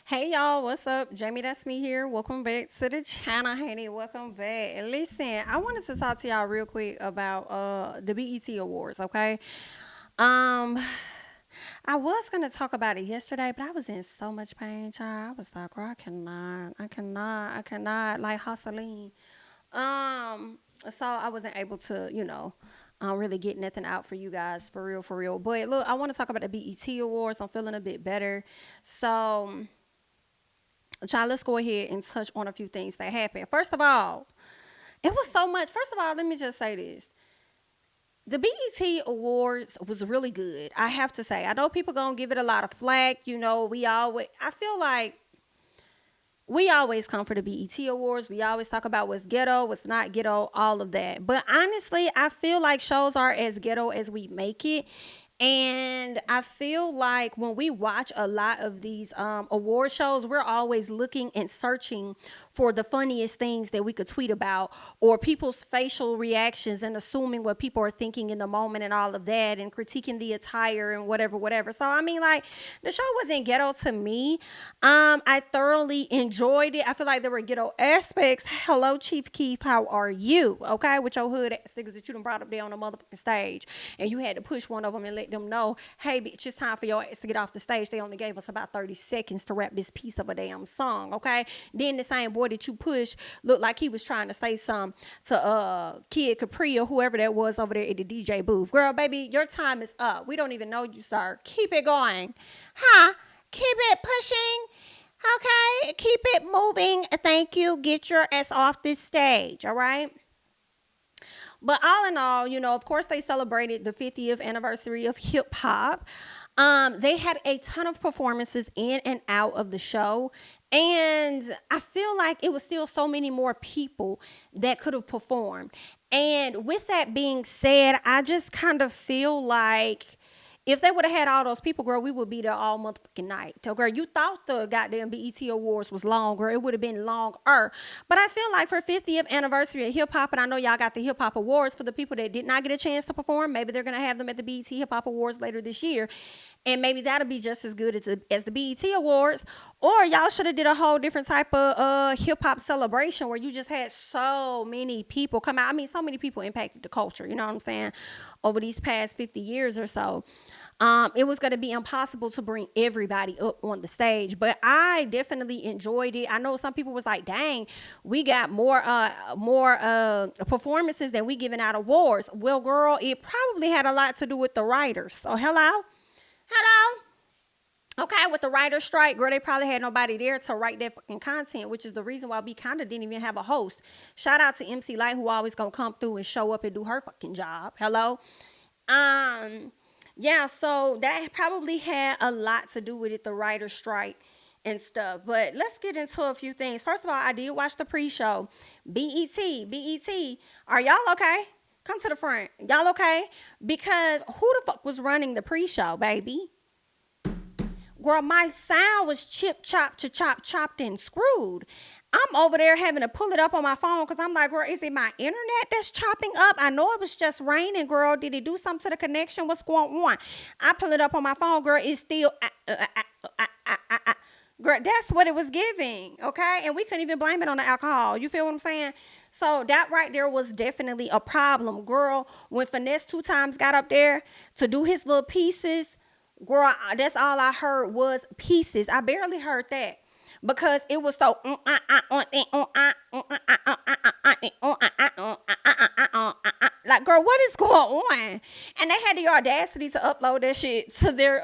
Hey y'all, what's up? JamiThatsMe here. Welcome back to the channel, honey. Welcome back. Listen, I wanted to talk to y'all real quick about the BET Awards, okay? Um I was gonna talk about it yesterday, but I was in so much pain, child. I was like, girl, I cannot like hustling. Um so I wasn't able to, really get nothing out for you guys for real, for real. But look, I want to talk about the BET Awards. I'm feeling a bit better. So child, let's go ahead and touch on a few things that happened. First of all, it was so much. First of all, let me just say this. The BET Awards was really good. I have to say. I know people gonna give it a lot of flack. I feel like we always come for the BET Awards. We always talk about what's ghetto, what's not ghetto, all of that. But honestly, I feel like shows are as ghetto as we make it. And I feel like when we watch a lot of these award shows, we're always looking and searching for the funniest things that we could tweet about, or people's facial reactions and assuming what people are thinking in the moment and all of that, and critiquing the attire and whatever, whatever. So, I mean, like, the show wasn't ghetto to me. I thoroughly enjoyed it. I feel like there were ghetto aspects. Hello, Chief Keef, how are you? Okay, with your hood ass niggas that you done brought up there on the motherfucking stage, and you had to push one of them and let them know, hey, bitch, it's time for your ass to get off the stage. They only gave us about 30 seconds to rap this piece of a damn song, okay? Then the same boy that you pushed looked like he was trying to say something to Kid Capri or whoever that was over there at the DJ booth. Girl, baby, your time is up. We don't even know you, sir. Keep it going. Huh? Keep it pushing. Okay, keep it moving. Thank you. Get your ass off this stage, all right? But all in all, of course, they celebrated the 50th anniversary of hip hop. They had a ton of performances in and out of the show. And I feel like it was still so many more people that could have performed. And with that being said, I just kind of feel like if they would have had all those people, girl, we would be there all motherfucking night. So, girl, you thought the goddamn BET Awards was longer. It would have been longer. But I feel like for 50th anniversary of hip hop, and I know y'all got the hip hop awards for the people that did not get a chance to perform. Maybe they're going to have them at the BET Hip Hop Awards later this year. And maybe that'll be just as good as the BET Awards. Or y'all should have did a whole different type of hip hop celebration where you just had so many people come out. I mean, so many people impacted the culture. You know what I'm saying? Over these past 50 years or so. It was going to be impossible to bring everybody up on the stage, but I definitely enjoyed it. I know some people was like, dang, we got more performances than we giving out awards. Well, girl, it probably had a lot to do with the writers. So hello. Okay, with the writer strike, girl, they probably had nobody there to write that fucking content, which is the reason why we kind of didn't even have a host. Shout out to MC Light, who always gonna come through and show up and do her fucking job. Hello. Um, yeah, so that probably had a lot to do with it, the writer strike and stuff. But let's get into a few things. First of all, I did watch the pre-show. BET, are y'all okay? Come to the front. Y'all okay? Because who the fuck was running the pre-show, baby? Girl, my sound was chopped and screwed. I'm over there having to pull it up on my phone because I'm like, girl, is it my internet that's chopping up? I know it was just raining, girl. Did it do something to the connection? What's going on? I pull it up on my phone, girl. It's still, girl, that's what it was giving, okay? And we couldn't even blame it on the alcohol. You feel what I'm saying? So that right there was definitely a problem, girl. When Finesse 2 times got up there to do his little pieces, girl, that's all I heard was pieces. I barely heard that because it was so like, girl, what is going on? And they had the audacity to upload that shit to their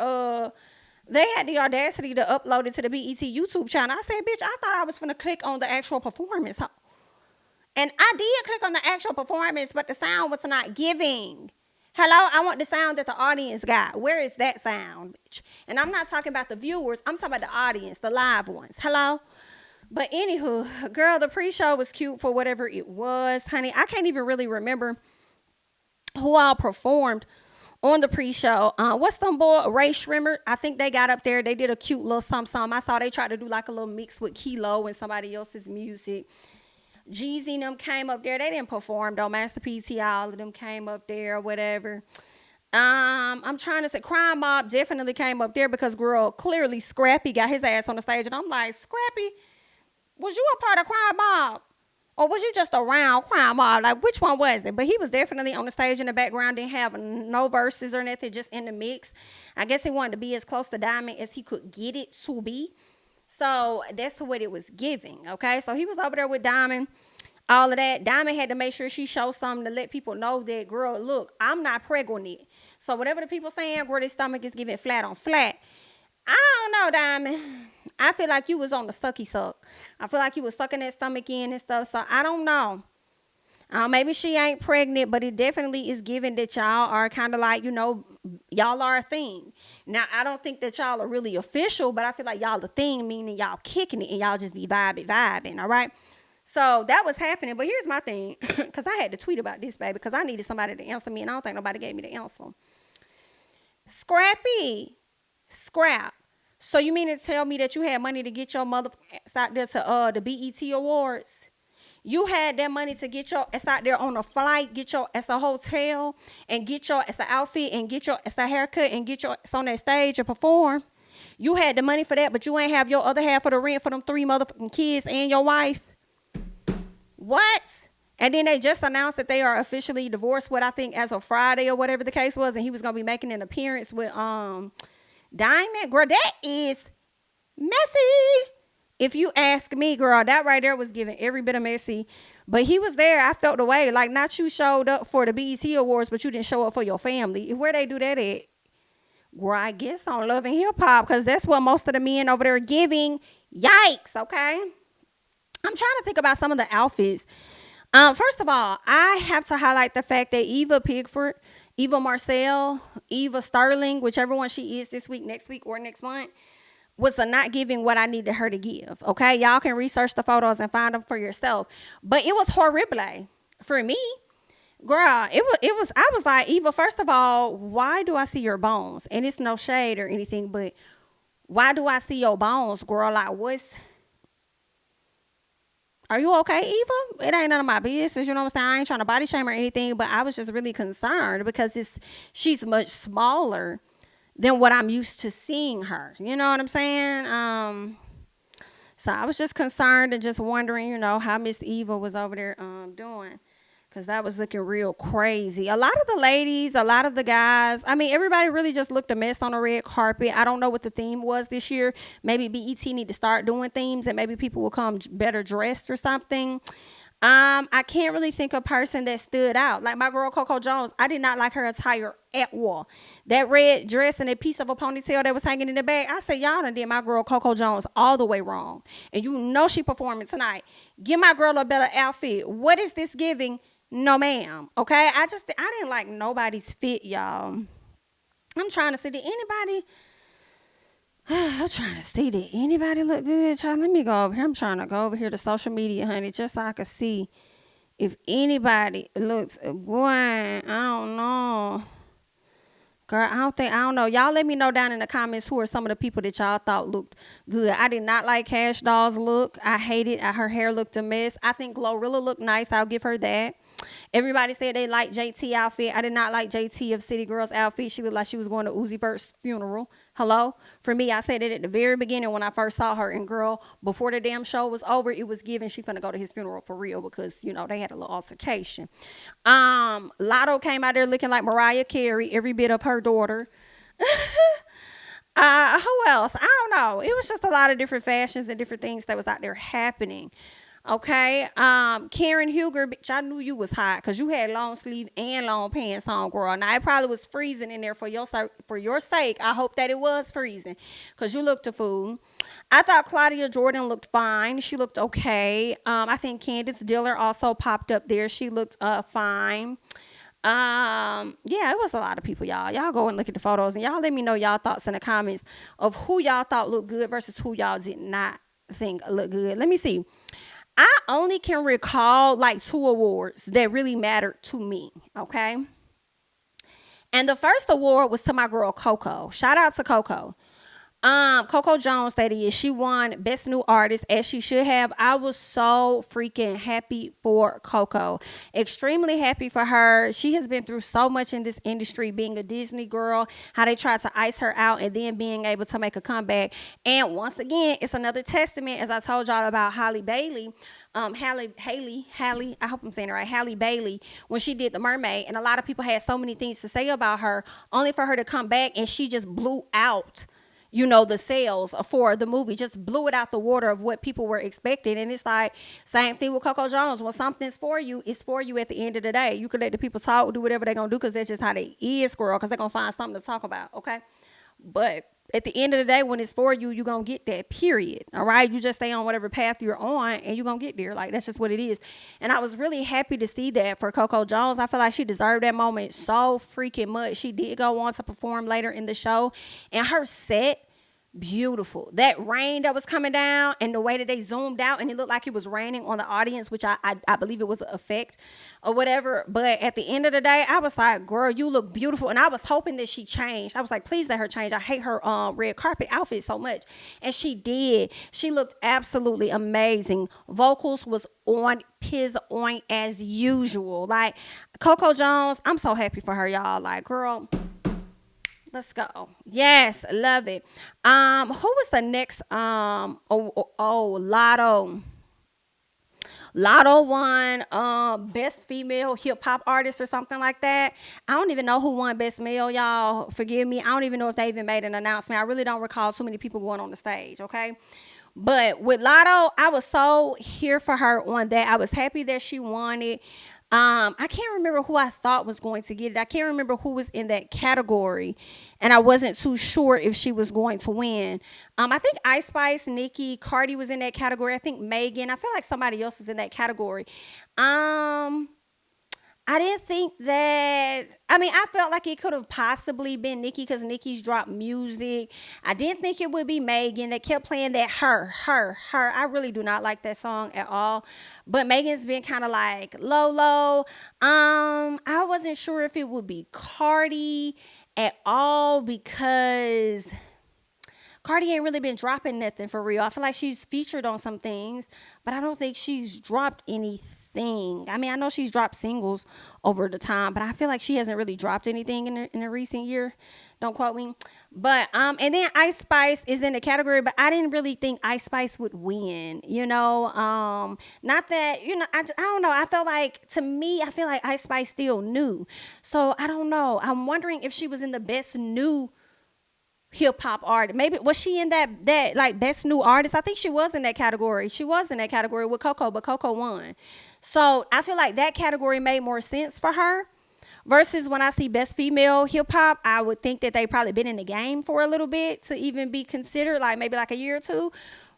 they had the audacity to upload it to the BET YouTube channel. I said, bitch, I thought I was gonna click on the actual performance. And I did click on the actual performance, but the sound was not giving. Hello, I want the sound that the audience got. Where is that sound, bitch? And I'm not talking about the viewers. I'm talking about the audience, the live ones. Hello? But anywho, girl, the pre-show was cute for whatever it was, honey. I can't even really remember who all performed on the pre-show. What's them boy? Ray Shrimmer. I think they got up there. They did a cute little something. I saw they tried to do like a little mix with Kilo and somebody else's music. Jeezy and them came up there. They didn't perform though. Master PT, all of them came up there or whatever. I'm trying to say Crime Mob definitely came up there because girl, clearly Scrappy got his ass on the stage, and I'm like, Scrappy, was you a part of Crime Mob? Or was you just around Crime Mob? Like, which one was it? But he was definitely on the stage in the background, didn't have no verses or nothing, just in the mix. I guess he wanted to be as close to Diamond as he could get it to be. So that's what it was giving, okay? So he was over there with Diamond, all of that. Diamond had to make sure she showed something to let people know that, girl, look, I'm not pregnant. So whatever the people saying, girl, this stomach is giving flat on flat. I don't know, Diamond. I feel like you was on the sucky suck. I feel like you was sucking that stomach in and stuff. So I don't know. Maybe she ain't pregnant, but it definitely is given that y'all are kind of like, y'all are a thing. Now, I don't think that y'all are really official, but I feel like y'all a thing, meaning y'all kicking it and y'all just be vibing, all right? So that was happening. But here's my thing, because I had to tweet about this, baby, because I needed somebody to answer me, and I don't think nobody gave me the answer. Scrap. So you mean to tell me that you had money to get your mother out there to the BET Awards? You had that money to get your ass out there on a flight, get your ass a hotel, and get your ass the outfit, and get your ass the haircut, and get your ass on that stage and perform. You had the money for that, but you ain't have your other half of the rent for them 3 motherfucking kids and your wife. What? And then they just announced that they are officially divorced, I think as of Friday or whatever the case was, and he was gonna be making an appearance with Diamond. Girl, that is messy. If you ask me, girl, that right there was giving every bit of messy. But he was there. I felt the way. Like, not you showed up for the BET Awards, but you didn't show up for your family. Where they do that at? Girl, I guess on Love and Hip Hop, because that's what most of the men over there are giving. Yikes, okay? I'm trying to think about some of the outfits. First of all, I have to highlight the fact that Eva Pigford, Eva Marcel, Eva Sterling, whichever one she is this week, next week, or next month, was not giving what I needed her to give. Okay, y'all can research the photos and find them for yourself. But it was horrible for me, girl. It was. I was like, Eva. First of all, why do I see your bones? And it's no shade or anything, but why do I see your bones, girl? Like, are you okay, Eva? It ain't none of my business. You know what I'm saying? I ain't trying to body shame or anything, but I was just really concerned because she's much smaller than what I'm used to seeing her. You know what I'm saying? So I was just concerned and just wondering, how Miss Eva was over there doing. Because that was looking real crazy. A lot of the ladies, a lot of the guys, I mean, everybody really just looked a mess on the red carpet. I don't know what the theme was this year. Maybe BET need to start doing themes and maybe people will come better dressed or something. I can't really think of a person that stood out. Like my girl Coco Jones, I did not like her attire at all. That red dress and that piece of a ponytail that was hanging in the back, I said, y'all done did my girl Coco Jones all the way wrong. And she performing tonight. Give my girl a better outfit. What is this giving? No, ma'am. Okay, I didn't like nobody's fit, y'all. I'm trying to see, did anybody look good, child? Let me go over here. I'm trying to go over here to social media, honey, just so I can see if anybody looks good. I don't know. Girl, I don't know. Y'all let me know down in the comments who are some of the people that y'all thought looked good. I did not like Cash Doll's look. I hated her hair looked a mess. I think GloRilla looked nice. I'll give her that. Everybody said they liked JT outfit. I did not like JT of City Girls outfit. She looked like she was going to Uzi Vert's funeral. Hello? For me, I said it at the very beginning when I first saw her. And girl, before the damn show was over, it was given she finna go to his funeral for real because, they had a little altercation. Lotto came out there looking like Mariah Carey, every bit of her daughter. Who else? I don't know. It was just a lot of different fashions and different things that was out there happening. Okay. Karen Huger, bitch, I knew you was hot because you had long sleeve and long pants on, girl. Now it probably was freezing in there for your sake. I hope that it was freezing because you looked a fool. I thought Claudia Jordan looked fine. She looked okay. I think Candace Diller also popped up there. She looked fine. Yeah, it was a lot of people, y'all. Y'all go and look at the photos and y'all let me know y'all thoughts in the comments of who y'all thought looked good versus who y'all did not think looked good. Let me see. I only can recall like 2 awards that really mattered to me, okay? And the first award was to my girl Coco. Shout out to Coco. Coco Jones, that is, she won Best New Artist as she should have. I was so freaking happy for Coco. Extremely happy for her. She has been through so much in this industry, being a Disney girl, how they tried to ice her out and then being able to make a comeback. And once again, it's another testament, as I told y'all about Halle Bailey. Halle, I hope I'm saying it right, Halle Bailey, when she did The Mermaid. And a lot of people had so many things to say about her, only for her to come back and she just blew out, the sales for the movie, just blew it out the water of what people were expecting. And it's like, same thing with Coco Jones. When something's for you, it's for you at the end of the day. You can let the people talk, do whatever they're going to do, because that's just how they is, girl, because they're going to find something to talk about, okay? But at the end of the day, when it's for you, you're going to get that, period. All right? You just stay on whatever path you're on and you're going to get there. Like, that's just what it is. And I was really happy to see that for Coco Jones. I feel like she deserved that moment so freaking much. She did go on to perform later in the show. And her set, beautiful. That rain that was coming down and the way that they zoomed out and it looked like it was raining on the audience, which I believe it was an effect or whatever. But at the end of the day, I was like, girl, you look beautiful. And I was hoping that she changed. I was like, please let her change. I hate her red carpet outfit so much. And she did. She looked absolutely amazing. Vocals was on as usual. Like, Coco Jones, I'm so happy for her, y'all. Like, girl, let's go. Yes, love it. Who was the next? Lotto. Lotto won Best Female Hip Hop Artist or something like that. I don't even know who won Best Male, y'all. Forgive me. I don't even know if they even made an announcement. I really don't recall too many people going on the stage, okay? But with Lotto, I was so here for her on that. I was happy that she won it. I can't remember who I thought was going to get it. I can't remember who was in that category, and I wasn't too sure if she was going to win. I think Ice Spice, Nicki, Cardi was in that category. I think Megan. I feel like somebody else was in that category. I didn't think that. I felt like it could have possibly been Nicki because Nicki's dropped music. I didn't think it would be Megan. They kept playing that her. I really do not like that song at all. But Megan's been kind of like low. I wasn't sure if it would be Cardi at all because Cardi ain't really been dropping nothing for real. I feel like she's featured on some things, but I don't think she's dropped anything. I know she's dropped singles over the time, but I feel like she hasn't really dropped anything in the recent year. Don't quote me. But and then Ice Spice is in the category, but I didn't really think Ice Spice would win. Not that I don't know. I felt like, to me, I feel like Ice Spice still new, so I don't know. I'm wondering if she was in the best new hip hop artist. Maybe was she in that like best new artist? I think she was in that category. She was in that category with Coco, but Coco won. So I feel like that category made more sense for her. Versus when I see best female hip hop, I would think that they probably been in the game for a little bit to even be considered, like maybe like a year or two.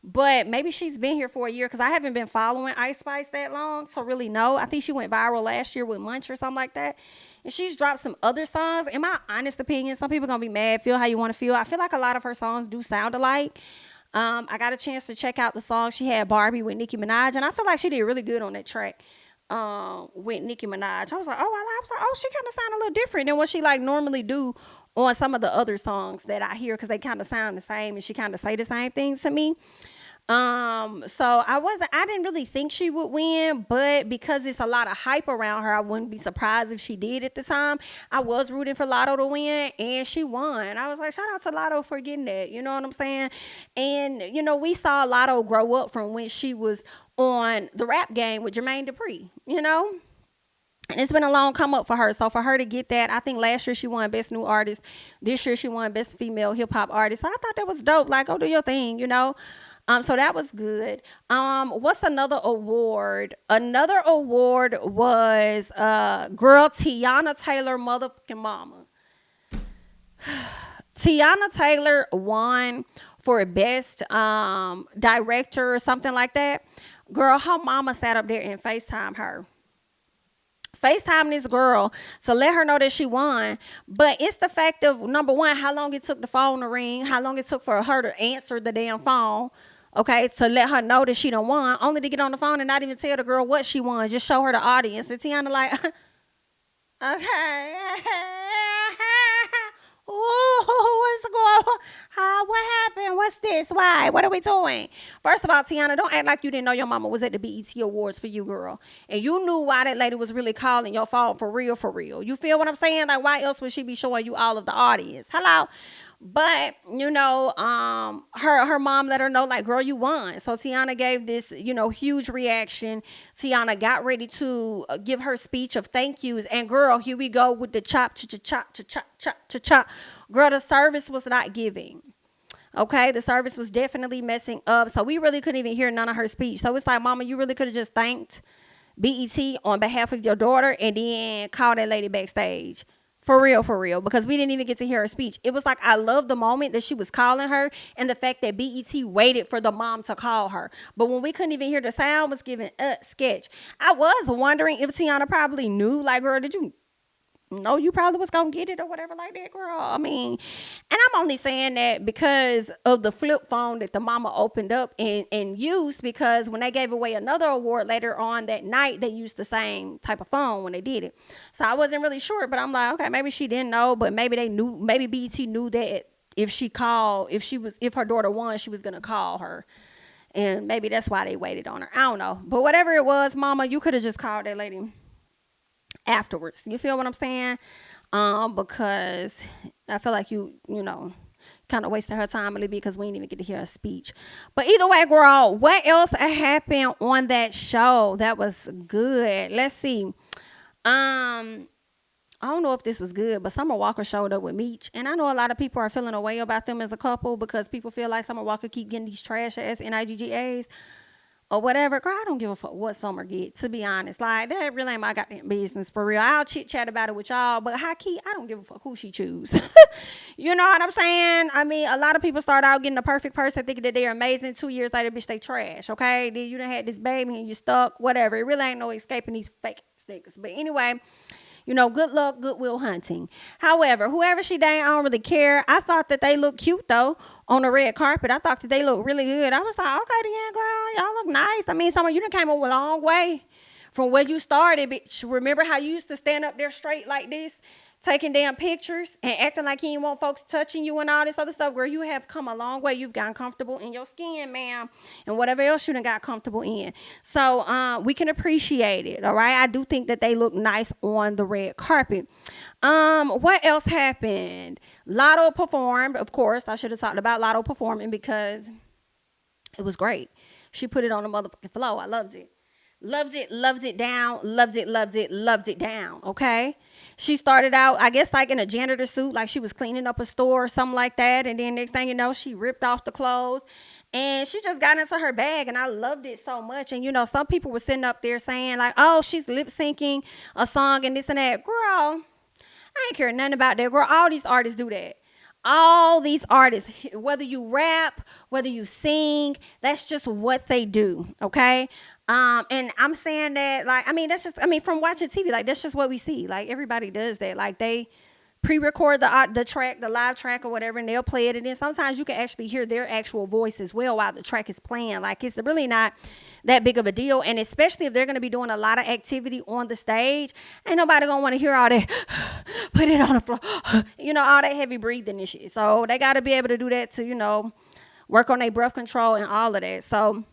But maybe she's been here for a year because I haven't been following Ice Spice that long to really know. I think she went viral last year with Munch or something like that. And she's dropped some other songs. In my honest opinion, some people going to be mad, feel how you want to feel. I feel like a lot of her songs do sound alike. I got a chance to check out the song she had, Barbie, with Nicki Minaj. And I feel like she did really good on that track with Nicki Minaj. I was like, she kind of sound a little different than what she like normally do on some of the other songs that I hear, because they kind of sound the same and she kind of say the same things to me. So I didn't really think she would win, but because it's a lot of hype around her, I wouldn't be surprised if she did at the time. I was rooting for Lotto to win, and she won. I was like, shout out to Lotto for getting that. You know what I'm saying? And, we saw Lotto grow up from when she was on the Rap Game with Jermaine Dupri, And it's been a long come up for her. So for her to get that, I think last year she won Best New Artist. This year she won Best Female Hip Hop Artist. So I thought that was dope. Like, go do your thing, So that was good. What's another award? Another award was girl Teyana Taylor motherfucking mama. Teyana Taylor won for best director or something like that. Girl, her mama sat up there and FaceTime her. FaceTime this girl to let her know that she won. But it's the fact of, number one, how long it took the phone to ring, how long it took for her to answer the damn phone. Okay, to let her know that she done won, only to get on the phone and not even tell the girl what she won, just show her the audience. And Teyana like, okay, ooh, what's going on? What happened? What's this? Why? What are we doing? First of all, Teyana, don't act like you didn't know your mama was at the BET Awards for you, girl. And you knew why that lady was really calling your phone for real, for real. You feel what I'm saying? Like, why else would she be showing you all of the audience? Hello? But her mom let her know, like, girl, you won. So Teyana gave this, huge reaction. Teyana got ready to give her speech of thank yous, and girl, here we go with the chop, chop, chop, chop, chop, chop, chop. Girl, the service was not giving. Okay, the service was definitely messing up, so we really couldn't even hear none of her speech. So it's like, mama, you really could have just thanked BET on behalf of your daughter and then called that lady backstage. For real, because we didn't even get to hear her speech. It was like, I love the moment that she was calling her and the fact that BET waited for the mom to call her. But when we couldn't even hear the sound, was giving sketch. I was wondering if Teyana probably knew, like, girl, did you know you probably was gonna get it or whatever like that, girl? I mean, and I'm only saying that because of the flip phone that the mama opened up and used, because when they gave away another award later on that night, they used the same type of phone when they did it. So I wasn't really sure, but I'm like, okay, maybe she didn't know, but maybe they knew, maybe BET knew that if her daughter won, she was gonna call her. And maybe that's why they waited on her. I don't know. But whatever it was, mama, you could have just called that lady afterwards. You feel what I'm saying? Because I feel like you kind of wasted her time a little bit because we didn't even get to hear her speech. But either way, girl, what else happened on that show that was good? Let's see. I don't know if this was good, but Summer Walker showed up with Meech, and I know a lot of people are feeling a way about them as a couple because people feel like Summer Walker keep getting these trash ass NIGGAs or whatever. Girl, I don't give a fuck what Summer get, to be honest. Like, that really ain't my goddamn business, for real. I'll chit chat about it with y'all, but high key, I don't give a fuck who she choose. You know what I'm saying? I mean, a lot of people start out getting the perfect person, thinking that they're amazing. 2 years later, bitch, they trash, okay? Then you done had this baby and you stuck, whatever. It really ain't no escaping these fake niggas. But anyway, good luck, goodwill hunting. However, whoever she dating, I don't really care. I thought that they looked cute, though, on the red carpet. I thought that they looked really good. I was like, okay, then, girl, y'all look nice. I mean, some of you done came a long way from where you started, bitch. Remember how you used to stand up there straight like this, taking damn pictures and acting like you didn't want folks touching you and all this other stuff? Girl, you have come a long way. You've gotten comfortable in your skin, ma'am, and whatever else you done got comfortable in. So we can appreciate it, all right? I do think that they look nice on the red carpet. What else happened? Lotto performed, of course. I should have talked about Lotto performing because it was great. She put it on the motherfucking floor. I loved it. Loved it down, loved it down, okay? She started out, I guess, like in a janitor suit, like she was cleaning up a store or something like that, and then next thing you know, she ripped off the clothes, and she just got into her bag, and I loved it so much. And, some people were sitting up there saying, like, oh, she's lip-syncing a song and this and that. Girl, I ain't care nothing about that. Girl, all these artists do that. All these artists, whether you rap, whether you sing, that's just what they do, okay? And I'm saying that, like, from watching TV, like, that's just what we see. Like, everybody does that. Like, they pre-record the track, the live track or whatever, and they'll play it. And then sometimes you can actually hear their actual voice as well while the track is playing. Like, it's really not that big of a deal. And especially if they're going to be doing a lot of activity on the stage, ain't nobody going to want to hear all that, put it on the floor, all that heavy breathing and shit. So they got to be able to do that to, work on their breath control and all of that. So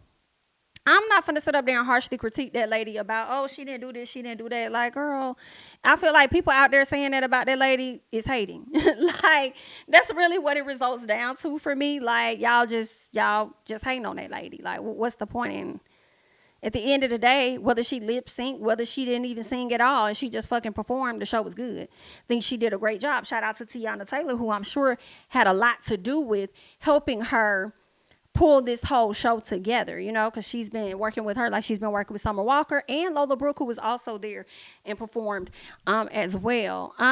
I'm not finna sit up there and harshly critique that lady about, oh, she didn't do this, she didn't do that. Like, girl, I feel like people out there saying that about that lady is hating. Like, that's really what it results down to for me. Like, y'all just hating on that lady. Like, what's the point in? At the end of the day, whether she lip sync, whether she didn't even sing at all, and she just fucking performed, the show was good. I think she did a great job. Shout out to Teyana Taylor, who I'm sure had a lot to do with helping her pull this whole show together, because she's been working with her like she's been working with Summer Walker and Lola Brooke, who was also there and performed as well. So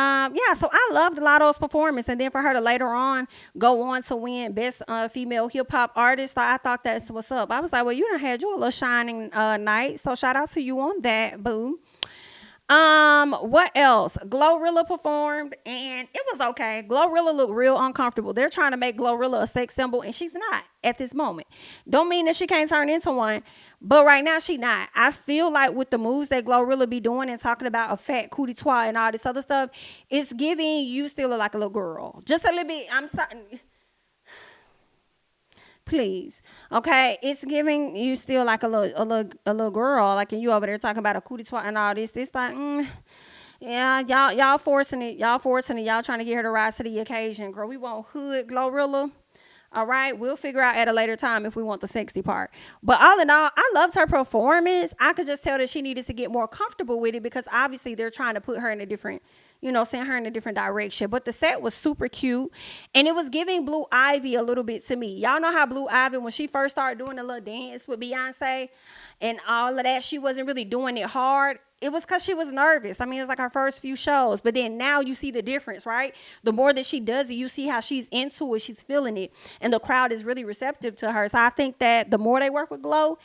I loved Lotto's performance, and then for her to later on go on to win Best Female Hip Hop Artist, I thought that's what's up. I was like, well, you done had your little shining night, so shout out to you on that, boo. What else? GloRilla performed and it was okay. GloRilla looked real uncomfortable. They're trying to make GloRilla a sex symbol and she's not at this moment. Don't mean that she can't turn into one, but right now she not. I feel like with the moves that GloRilla be doing and talking about a fat cootie twat and all this other stuff, it's giving you still look like a little girl. Just a little bit. I'm sorry. Please, okay, it's giving you still like a little girl, like, and you over there talking about a cootie twat and all this. This like, yeah, y'all forcing it, y'all trying to get her to rise to the occasion, girl. We want hood GloRilla. All right, we'll figure out at a later time if we want the sexy part. But all in all, I loved her performance. I could just tell that she needed to get more comfortable with it because obviously they're trying to put her in a different, send her in a different direction. But the set was super cute and it was giving Blue Ivy a little bit to me. Y'all know how Blue Ivy, when she first started doing the little dance with Beyonce and all of that, she wasn't really doing it hard. It was because she was nervous. I mean, it was like her first few shows. But then now you see the difference, right? The more that she does it, you see how she's into it. She's feeling it. And the crowd is really receptive to her. So I think that the more they work with Glow,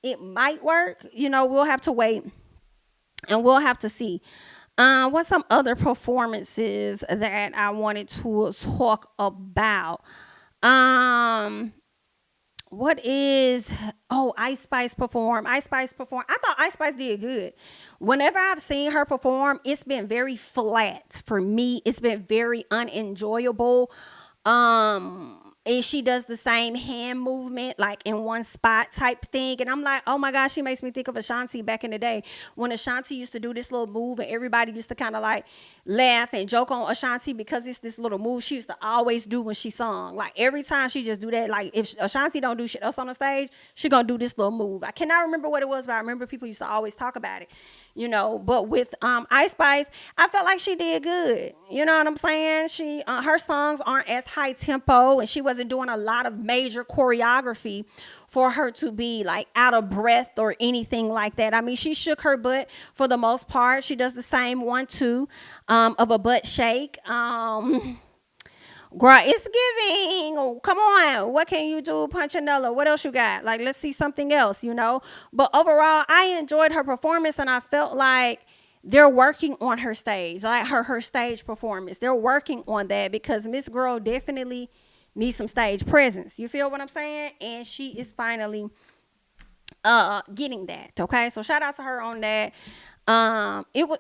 it might work. We'll have to wait and we'll have to see. What's some other performances that I wanted to talk about? What is Ice Spice perform? Ice Spice perform. I thought Ice Spice did good. Whenever I've seen her perform, it's been very flat for me. It's been very unenjoyable. And she does the same hand movement, like in one spot type thing. And I'm like, oh my gosh, she makes me think of Ashanti back in the day when Ashanti used to do this little move and everybody used to kind of like laugh and joke on Ashanti because it's this little move she used to always do when she sung. Like every time she just do that. Like if Ashanti don't do shit else on the stage, she gonna do this little move. I cannot remember what it was, but I remember people used to always talk about it, But with Ice Spice, I felt like she did good. You know what I'm saying? She her songs aren't as high tempo and she wasn't doing a lot of major choreography for her to be like out of breath or anything like that. I mean, she shook her butt for the most part. She does the same 1-2 of a butt shake. Girl, it's giving. Oh, come on. What can you do, Punchinella? What else you got? Like, let's see something else, But overall, I enjoyed her performance and I felt like they're working on her stage, like her stage performance. They're working on that because Miss Girl definitely needs some stage presence. You feel what I'm saying? And she is finally getting that. Okay, so shout out to her on that. It was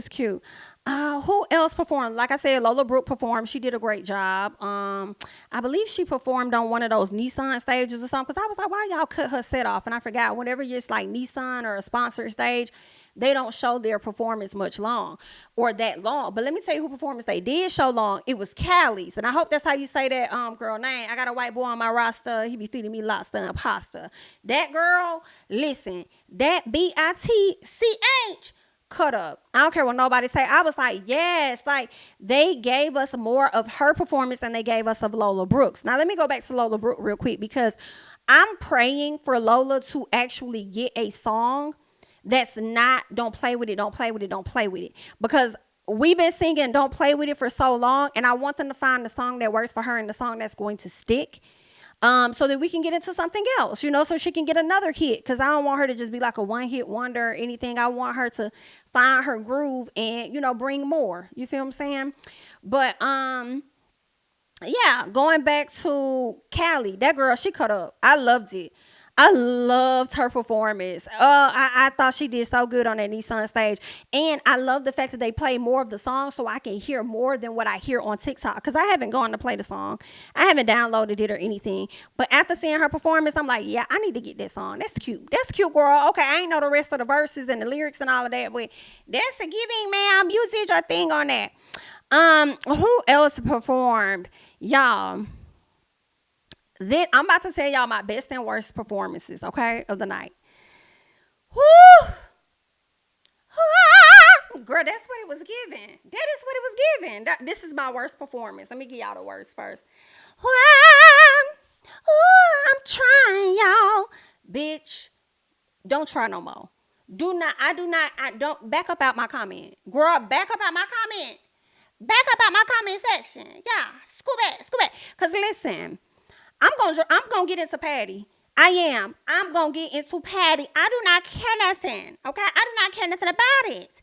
cute. Who else performed? Like I said, Lola Brooke performed. She did a great job. I believe she performed on one of those Nissan stages or something. Because I was like, why y'all cut her set off? And I forgot. Whenever it's like Nissan or a sponsored stage, they don't show their performance much long or that long. But let me tell you who performance they did show long. It was Cali's. And I hope that's how you say that girl name. I got a white boy on my roster. He be feeding me lobster and pasta. That girl, listen, that BITCH cut up. I don't care what nobody say. I was like, yes, like they gave us more of her performance than they gave us of Lola Brooks. Now let me go back to Lola Brooke real quick because I'm praying for Lola to actually get a song that's not don't play with it. Because we've been singing Don't Play With It for so long, and I want them to find the song that works for her and the song that's going to stick. So that we can get into something else, so she can get another hit. Because I don't want her to just be like a one-hit wonder or anything. I want her to find her groove and, bring more. You feel what I'm saying? But, yeah, going back to Cali, that girl, she cut up. I loved it. I loved her performance. I thought she did so good on that Nissan stage. And I love the fact that they play more of the song so I can hear more than what I hear on TikTok. Because I haven't gone to play the song. I haven't downloaded it or anything. But after seeing her performance, I'm like, yeah, I need to get that song. That's cute. That's cute, girl. Okay, I ain't know the rest of the verses and the lyrics and all of that. But that's a giving, ma'am. You did your thing on that. Who else performed? Y'all. Then I'm about to tell y'all my best and worst performances, okay, of the night. Woo! Girl, that's what it was giving. That is what it was giving. This is my worst performance. Let me give y'all the worst first. I'm trying, y'all. Bitch, don't try no more. I don't back up out my comment. Girl, back up out my comment. Back up out my comment section. Yeah, scoot back. Because listen, I'm gonna get into Patti. I am. I'm going to get into Patti. I do not care nothing. Okay? I do not care nothing about it.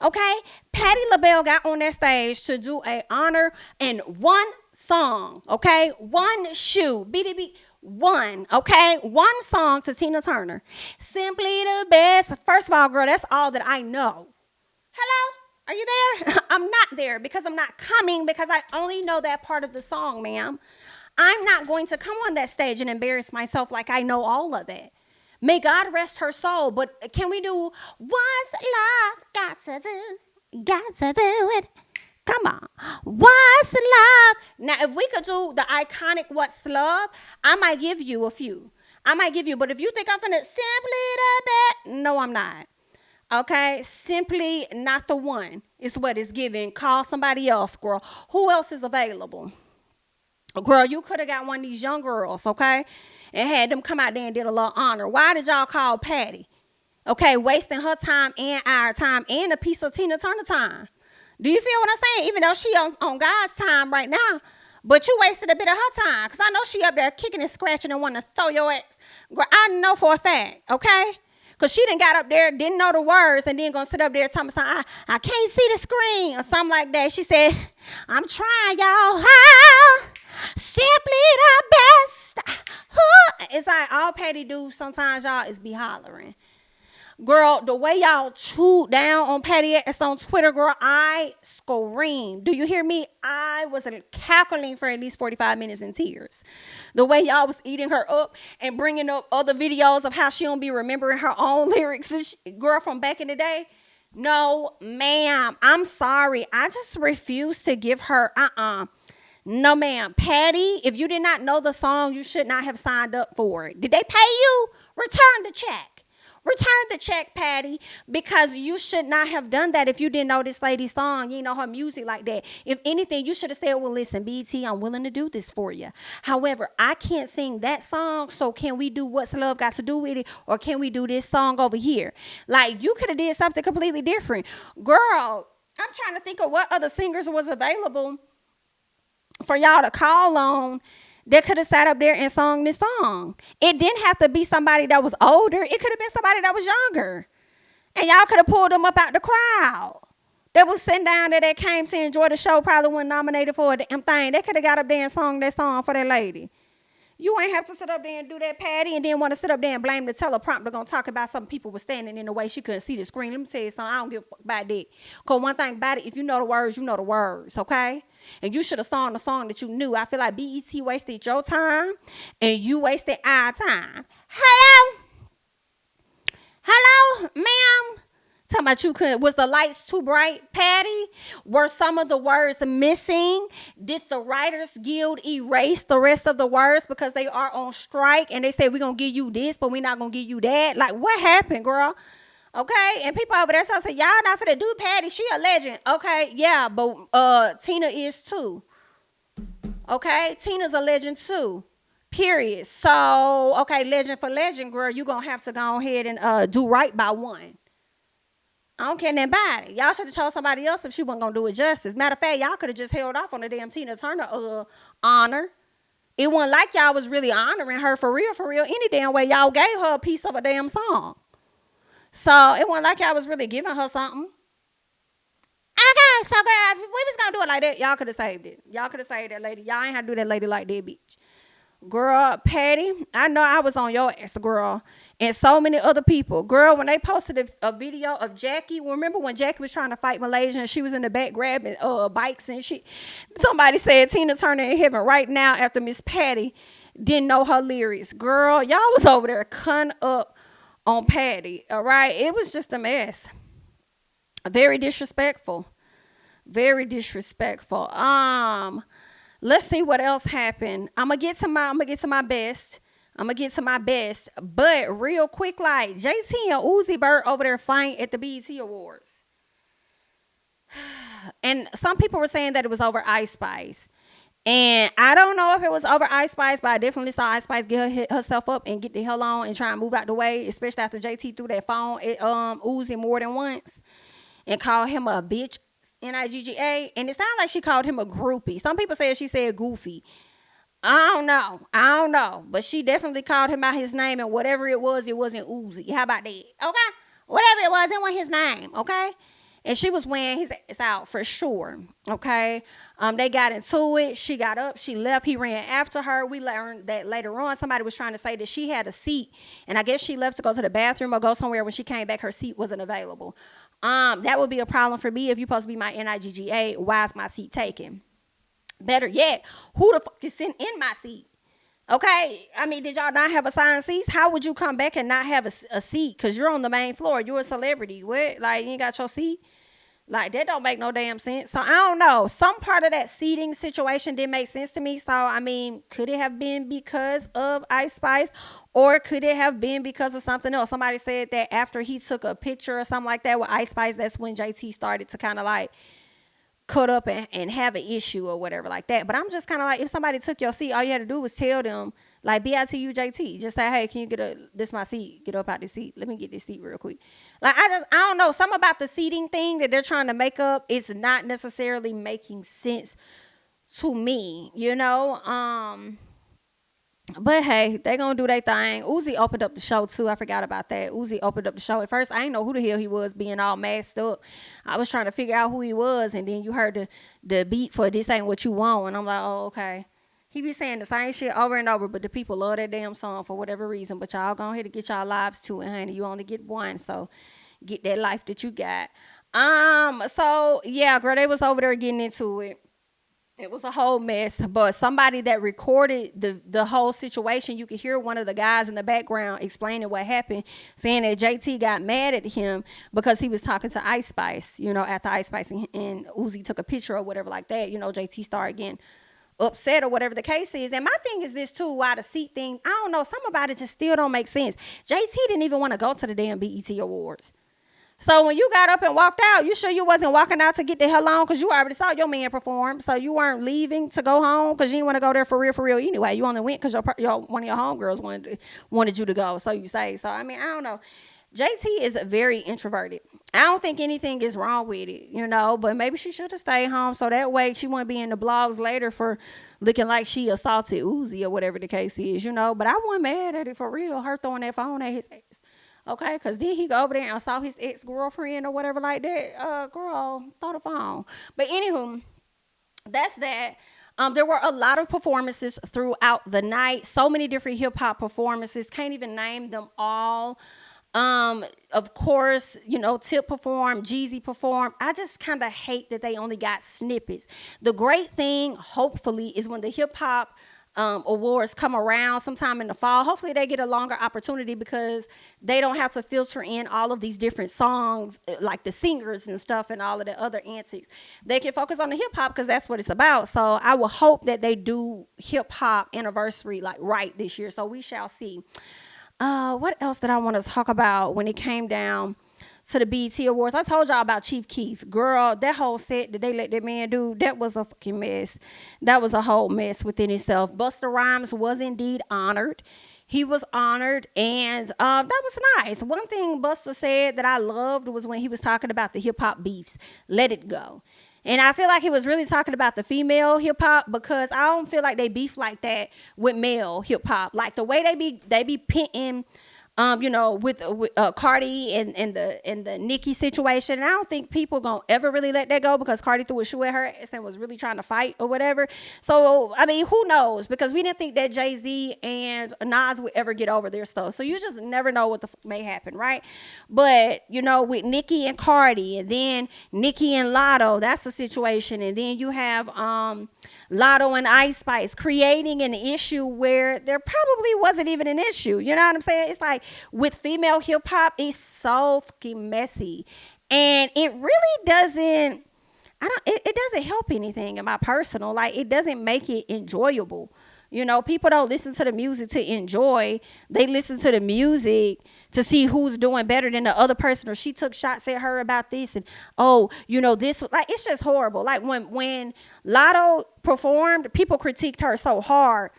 Okay? Patti LaBelle got on that stage to do a honor in one song. Okay? One shoe. BDB. One. Okay? One song to Tina Turner. Simply the best. First of all, girl, that's all that I know. Hello? Are you there? I'm not there because I'm not coming because I only know that part of the song, ma'am. I'm not going to come on that stage and embarrass myself like I know all of it. May God rest her soul, but can we do what's love got to do? Got to do it. Come on. What's love? Now, if we could do the iconic what's love, I might give you a few. But if you think I'm finna simply the best, no, I'm not. Okay, simply not the one is what it's given. Call somebody else, girl. Who else is available? Girl, you could have got one of these young girls, okay, and had them come out there and did a little honor. Why did y'all call Patti? Okay, wasting her time and our time and a piece of Tina Turner time. Do you feel what I'm saying? Even though she on God's time right now, but you wasted a bit of her time because I know she up there kicking and scratching and want to throw your ass. Girl, I know for a fact, okay? Because she done got up there, didn't know the words, and then gonna sit up there and tell me something, I can't see the screen, or something like that. She said, I'm trying, y'all. Simply the best. It's like all Patti do sometimes, y'all, is be hollering. Girl, the way y'all chewed down on Patti ass on Twitter, girl, I screamed. Do you hear me? I was cackling for at least 45 minutes in tears. The way y'all was eating her up and bringing up other videos of how she don't be remembering her own lyrics, girl, from back in the day. No, ma'am. I'm sorry. I just refuse to give her, No, ma'am. Patti, if you did not know the song, you should not have signed up for it. Did they pay you? Return the check. Return the check, Patti, because you should not have done that if you didn't know this lady's song. You know her music like that. If anything, you should have said, well, listen, BT, I'm willing to do this for you. However, I can't sing that song, so can we do What's Love Got to Do with It, or can we do this song over here? Like, you could have did something completely different. Girl, I'm trying to think of what other singers was available for y'all to call on that could have sat up there and sung this song. It didn't have to be somebody that was older. It could have been somebody that was younger. And y'all could have pulled them up out the crowd. That was sitting down there that came to enjoy the show, probably wasn't nominated for a damn thing. They could have got up there and sung that song for that lady. You ain't have to sit up there and do that, Patti, and then want to sit up there and blame the teleprompter gonna talk about some people was standing in the way she couldn't see the screen. Let me tell you something. I don't give a fuck about that. Because one thing about it, if you know the words, you know the words, okay? And you should have sung the song that you knew. I feel like BET wasted your time and you wasted our time. Hello? Hello, ma'am? Talking about you couldn't. Was the lights too bright, Patti? Were some of the words missing? Did the Writers Guild erase the rest of the words because they are on strike and they said we're going to give you this, but we're not going to give you that? Like, what happened, girl? Okay, and people over there say, y'all not finna do Patti. She a legend. Okay, yeah, but Tina is too. Okay, Tina's a legend too. Period. So, okay, legend for legend, girl, you going to have to go ahead and do right by one. I don't care nothing about it. Y'all should have told somebody else if she wasn't going to do it justice. Matter of fact, y'all could have just held off on the damn Tina Turner honor. It wasn't like y'all was really honoring her for real, any damn way. Y'all gave her a piece of a damn song. So it wasn't like y'all was really giving her something. Okay, so girl, if we was going to do it like that, y'all could have saved it. Y'all could have saved that lady. Y'all ain't had to do that lady like that, bitch. Girl, Patti, I know I was on your ass, girl, and so many other people. Girl, when they posted a video of Jackie, remember when Jackie was trying to fight Malaysia and she was in the back grabbing bikes and shit? Somebody said Tina Turner in heaven right now after Miss Patti didn't know her lyrics. Girl, y'all was over there cutting up on Patti, all right? It was just a mess. Very disrespectful. Very disrespectful. Let's see what else happened. I'm gonna get to my best. But real quick, like JT and Uzi Vert over there fighting at the BET Awards. And some people were saying that it was over Ice Spice. And I don't know if it was over Ice Spice, but I definitely saw Ice Spice get herself up and get the hell on and try and move out the way, especially after JT threw that phone at Uzi more than once and called him a bitch. Nigga, and it sounded like she called him a groupie. Some people said she said goofy. I don't know. But she definitely called him out his name, and whatever it wasn't Uzi. How about that? Okay? Whatever it wasn't his name, okay? And she was wearing his ass out for sure. Okay. They got into it. She got up, she left, he ran after her. We learned that later on somebody was trying to say that she had a seat, and I guess she left to go to the bathroom or go somewhere. When she came back, her seat wasn't available. That would be a problem for me. If you're supposed to be my NIGGA, why is my seat taken? Better yet, who the fuck is sitting in my seat? Okay, I mean, did y'all not have assigned seats? How would you come back and not have a seat? Because you're on the main floor. You're a celebrity. What? Like, you ain't got your seat? Like, that don't make no damn sense. So, I don't know. Some part of that seating situation didn't make sense to me. So, I mean, could it have been because of Ice Spice? Or could it have been because of something else? Somebody said that after he took a picture or something like that with Ice Spice, that's when JT started to kind of like cut up and have an issue or whatever like that. But I'm just kind of like, if somebody took your seat, all you had to do was tell them, like, BITU JT, just say, hey, can you this my seat, get up out this seat, let me get this seat real quick. Like, I don't know, something about the seating thing that they're trying to make up is not necessarily making sense to me, you know. But hey, they gonna do their thing. Uzi opened up the show too. I forgot about that. Uzi opened up the show. At first, I didn't know who the hell he was, being all masked up. I was trying to figure out who he was, and then you heard the beat for "This Ain't What You Want," and I'm like, oh, okay. He be saying the same shit over and over, but the people love that damn song for whatever reason. But y'all go ahead and get y'all lives to it, honey. You only get one, so get that life that you got. So yeah, girl, they was over there getting into it. It was a whole mess, but somebody that recorded the whole situation, you could hear one of the guys in the background explaining what happened, saying that JT got mad at him because he was talking to Ice Spice, you know, after Ice Spice and Uzi took a picture or whatever like that. You know, JT started getting upset or whatever the case is. And my thing is this too, why the seat thing, I don't know, something about it just still don't make sense. JT didn't even want to go to the damn BET Awards. So when you got up and walked out, you sure you wasn't walking out to get the hell on? Because you already saw your man perform. So you weren't leaving to go home because you didn't want to go there for real anyway. You only went because one of your homegirls wanted you to go. So you say. So, I mean, I don't know. JT is very introverted. I don't think anything is wrong with it, you know, but maybe she should have stayed home so that way she wouldn't be in the blogs later for looking like she assaulted Uzi or whatever the case is, you know. But I wasn't mad at it for real, her throwing that phone at his ass. Okay, because then he go over there and saw his ex-girlfriend or whatever like that. Girl, throw the phone. But anywho, that's that. There were a lot of performances throughout the night. So many different hip-hop performances. Can't even name them all. Of course, you know, Tip performed, Jeezy performed. I just kind of hate that they only got snippets. The great thing, hopefully, is when the hip-hop awards come around sometime in the fall, hopefully they get a longer opportunity because they don't have to filter in all of these different songs like the singers and stuff and all of the other antics. They can focus on the hip hop because that's what it's about. So I will hope that they do hip hop anniversary like right this year. So we shall see. What else did I want to talk about when it came down to the BET Awards? I told y'all about Chief Keef. Girl, that whole set that they let that man do, that was a fucking mess. That was a whole mess within itself. Busta Rhymes was indeed honored. He was honored, and that was nice. One thing Busta said that I loved was when he was talking about the hip-hop beefs. Let it go. And I feel like he was really talking about the female hip hop because I don't feel like they beef like that with male hip hop. Like the way they be pitting, you know, with Cardi and the Nicki situation. And I don't think people gonna ever really let that go because Cardi threw a shoe at her ass and was really trying to fight or whatever. So I mean, who knows? Because we didn't think that Jay-Z and Nas would ever get over their stuff. So you just never know what the fuck may happen, right? But you know, with Nicki and Cardi, and then Nicki and Lotto, that's a situation. And then you have Lotto and Ice Spice creating an issue where there probably wasn't even an issue. You know what I'm saying? It's like with female hip hop, it's so fucking messy, and it really doesn't. It doesn't help anything in my personal. Like it doesn't make it enjoyable. You know, people don't listen to the music to enjoy. They listen to the music to see who's doing better than the other person, or she took shots at her about this, and oh, you know, this, like, it's just horrible. Like when Lotto performed, people critiqued her so hard,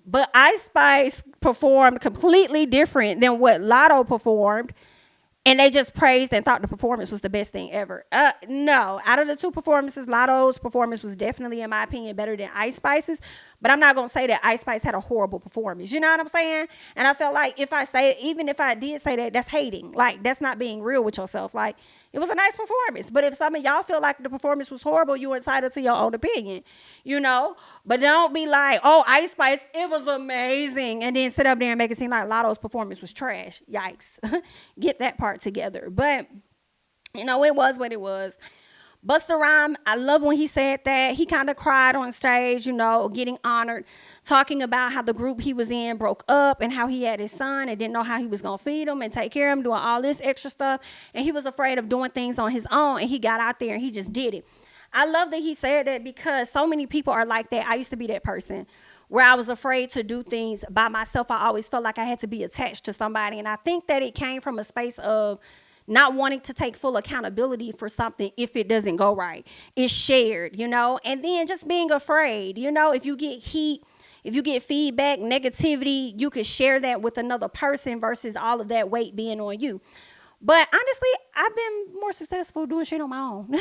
but Ice Spice performed completely different than what Lotto performed. And they just praised and thought the performance was the best thing ever. No, out of the two performances, Lotto's performance was definitely, in my opinion, better than Ice Spice's. But I'm not gonna say that Ice Spice had a horrible performance. You know what I'm saying? And I felt like even if I did say that, that's hating. Like, that's not being real with yourself. Like, it was a nice performance. But if some of y'all feel like the performance was horrible, you're entitled to your own opinion, you know? But don't be like, oh, Ice Spice, it was amazing. And then sit up there and make it seem like Lotto's performance was trash. Yikes. Get that part together. But, you know, it was what it was. Busta Rhymes, I love when he said that. He kind of cried on stage, you know, getting honored, talking about how the group he was in broke up and how he had his son and didn't know how he was going to feed him and take care of him, doing all this extra stuff. And he was afraid of doing things on his own, and he got out there and he just did it. I love that he said that because so many people are like that. I used to be that person where I was afraid to do things by myself. I always felt like I had to be attached to somebody. And I think that it came from a space of not wanting to take full accountability for something if it doesn't go right. It's shared, you know, and then just being afraid, you know, if you get heat, if you get feedback, negativity, you could share that with another person versus all of that weight being on you. But honestly, I've been more successful doing shit on my own.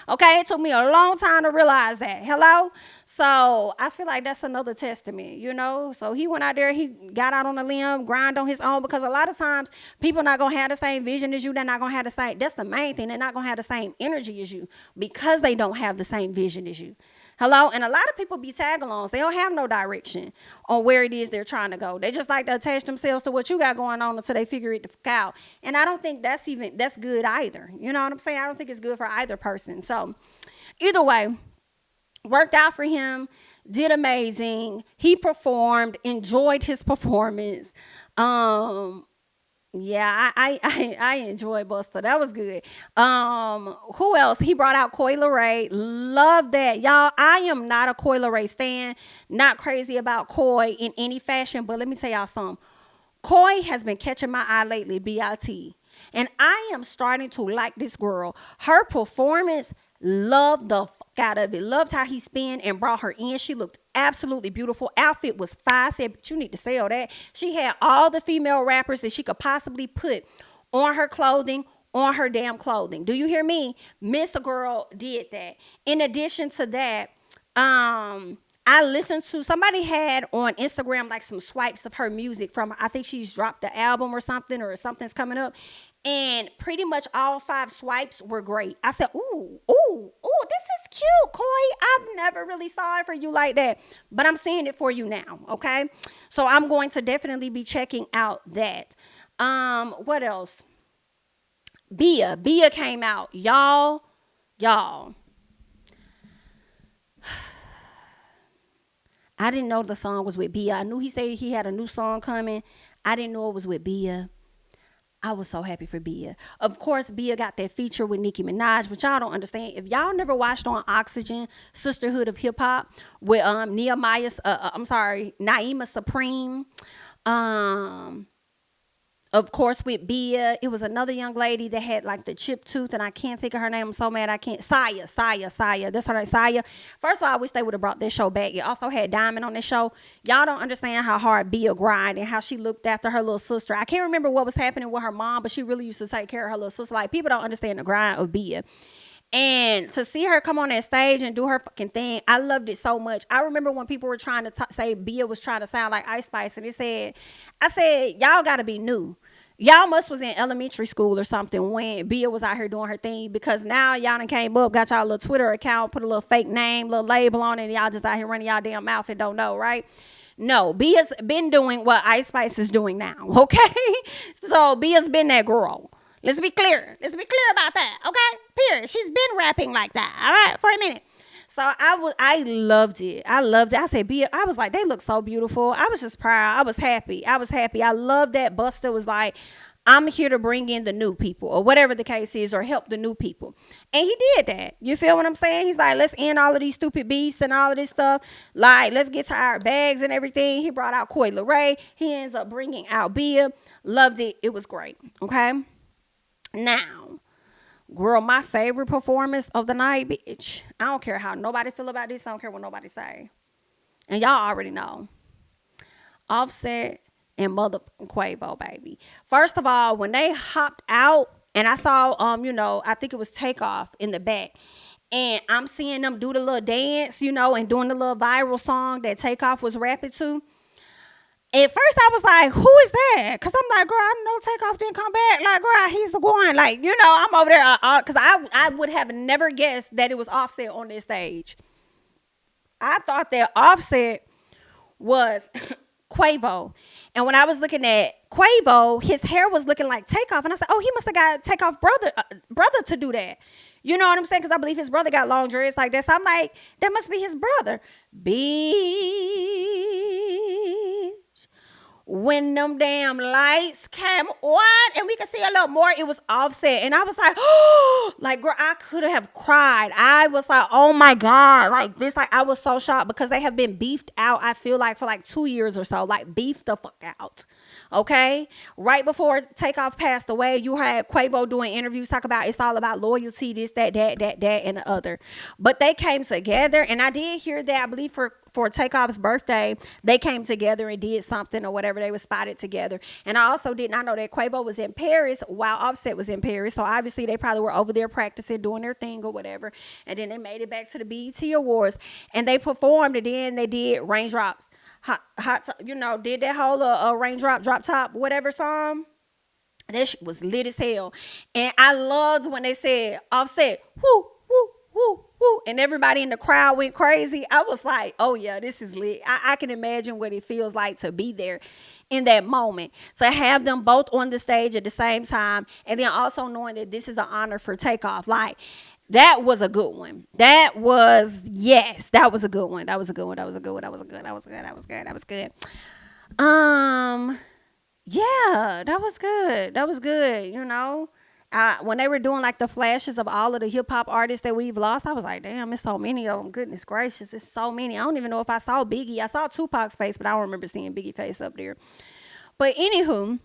Okay, it took me a long time to realize that. Hello? So I feel like that's another testament, you know? So he went out there, he got out on a limb, grind on his own, because a lot of times people not going to have the same vision as you. They're not going to have the same, that's the main thing. They're not going to have the same energy as you because they don't have the same vision as you. Hello? And a lot of people be tag-alongs. They don't have no direction on where it is they're trying to go. They just like to attach themselves to what you got going on until they figure it out. And I don't think that's good either. You know what I'm saying? I don't think it's good for either person. So either way, worked out for him, did amazing. He performed, enjoyed his performance. Yeah, I enjoyed Busta. That was good. Who else? He brought out Coi Leray. Love that. Y'all, I am not a Coi Leray stan. Not crazy about Coi in any fashion, but let me tell y'all something. Coi has been catching my eye lately, BIT. And I am starting to like this girl. Her performance, loved the fuck out of it. Loved how he spun and brought her in. She looked absolutely beautiful. Outfit was fire. I said, but you need to sell that. She had all the female rappers that she could possibly put on her clothing, on her damn clothing. Do you hear me? Miss the girl did that. In addition to that, I listened to, somebody had on Instagram like some swipes of her music from, I think she's dropped the album or something's coming up. And pretty much all 5 swipes were great. I said, ooh, this is cute, Coi. I've never really saw it for you like that, but I'm seeing it for you now, okay? So I'm going to definitely be checking out that. What else? Bia came out. Y'all. I didn't know the song was with Bia. I knew he said he had a new song coming. I didn't know it was with Bia. I was so happy for Bia. Of course, Bia got that feature with Nicki Minaj, but y'all don't understand. If y'all never watched on Oxygen, Sisterhood of Hip Hop, with Naima Supreme, of course, with Bia, it was another young lady that had like the chip tooth, and I can't think of her name. I'm so mad I can't. Saya. That's her name, Saya. First of all, I wish they would have brought this show back. It also had Diamond on this show. Y'all don't understand how hard Bia grind and how she looked after her little sister. I can't remember what was happening with her mom, but she really used to take care of her little sister. Like, people don't understand the grind of Bia. And to see her come on that stage and do her fucking thing, I loved it so much. I remember when people were trying to say Bia was trying to sound like Ice Spice, and I said, y'all got to be new. Y'all must was in elementary school or something when Bia was out here doing her thing, because now y'all done came up, got y'all little Twitter account, put a little fake name, little label on it, and y'all just out here running y'all damn mouth and don't know, right? No, Bia's been doing what Ice Spice is doing now, okay? So Bia's been that girl. Let's be clear about that, okay? Period. She's been rapping like that, all right, for a minute. So I loved it. I said, Bia, I was like, they look so beautiful. I was just proud. I was happy. I love that Busta was like, I'm here to bring in the new people, or whatever the case is, or help the new people. And he did that. You feel what I'm saying? He's like, let's end all of these stupid beefs and all of this stuff. Like, let's get to our bags and everything. He brought out Coi Leray. He ends up bringing out Bia. Loved it. It was great. Okay. Now, girl, my favorite performance of the night, bitch. I don't care how nobody feel about this. I don't care what nobody say. And y'all already know. Offset and motherfucking Quavo, baby. First of all, when they hopped out and I saw, I think it was Takeoff in the back. and I'm seeing them do the little dance, you know, and doing the little viral song that Takeoff was rapping to. At first, I was like, "Who is that?" Because I'm like, "Girl, I know Takeoff didn't come back. Like, girl, he's the one." Like, you know, I'm over there because I would have never guessed that it was Offset on this stage. I thought that Offset was Quavo. And when I was looking at Quavo, his hair was looking like Takeoff. And I said, oh, he must have got Takeoff brother to do that. You know what I'm saying? Because I believe his brother got long dreads like that. So I'm like, that must be his brother. Bitch. When them damn lights came on and we could see a little more, it was Offset. And I was like, oh, like, girl, I could have cried. I was like, oh my God. Like this, like, I was so shocked because they have been beefed out, I feel like, for like 2 years or so. Like, beefed the fuck out. Okay? Right before Takeoff passed away, you had Quavo doing interviews, talk about it's all about loyalty, this, that, and the other. But they came together, and I did hear that, I believe, for Takeoff's birthday, they came together and did something or whatever. They were spotted together. And I also did not know that Quavo was in Paris while Offset was in Paris. So obviously they probably were over there practicing, doing their thing or whatever. And then they made it back to the BET Awards and they performed, and then they did Raindrops. You know, did that whole Raindrop, Drop Top, whatever song. That shit was lit as hell. And I loved when they said Offset, whoo, woo, woo, woo, and everybody in the crowd went crazy. I was like, oh yeah, this is lit. I can imagine what it feels like to be there in that moment, to have them both on the stage at the same time, and then also knowing that this is an honor for Takeoff. Like, that was a good one. That was a good one. That was a good one. Yeah, that was good. You know, when they were doing like the flashes of all of the hip hop artists that we've lost, I was like, damn, it's so many of them. Goodness gracious, it's so many. I don't even know if I saw Biggie. I saw Tupac's face, but I don't remember seeing Biggie's face up there. But anywho,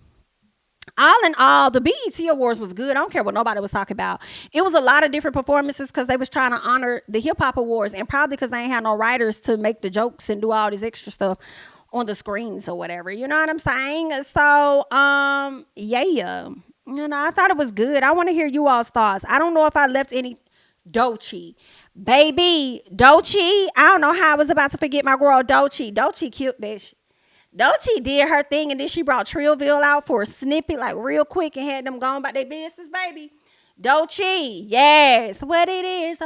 all in all, the BET Awards was good. I don't care what nobody was talking about. It was a lot of different performances because they was trying to honor the hip hop awards, and probably because they ain't had no writers to make the jokes and do all this extra stuff on the screens or whatever. You know what I'm saying? So, yeah. You know, I thought it was good. I want to hear you all's thoughts. I don't know if I left any Doechii. Baby, Doechii. I don't know how I was about to forget my girl Doechii. Doechii killed that shit. Doechii did her thing, and then she brought Trillville out for a snippet, like real quick, and had them going about their business, baby. Doechii, yes, what it is.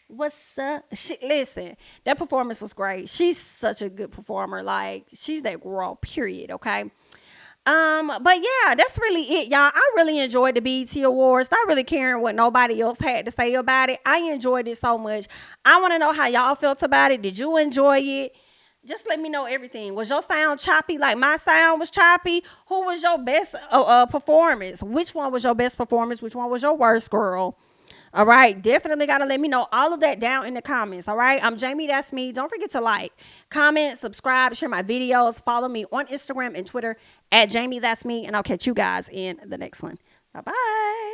What's up? Listen, that performance was great. She's such a good performer. Like, she's that girl, period, okay? But yeah, that's really it, y'all. I really enjoyed the BET Awards. Not really caring what nobody else had to say about it. I enjoyed it so much. I want to know how y'all felt about it. Did you enjoy it? Just let me know everything. Was your sound choppy like my sound was choppy? Who was your best performance? Which one was your best performance? Which one was your worst, girl? All right. Definitely got to let me know all of that down in the comments. All right. I'm JamiThatsMe. Don't forget to like, comment, subscribe, share my videos. Follow me on Instagram and Twitter at JamiThatsMe. And I'll catch you guys in the next one. Bye-bye.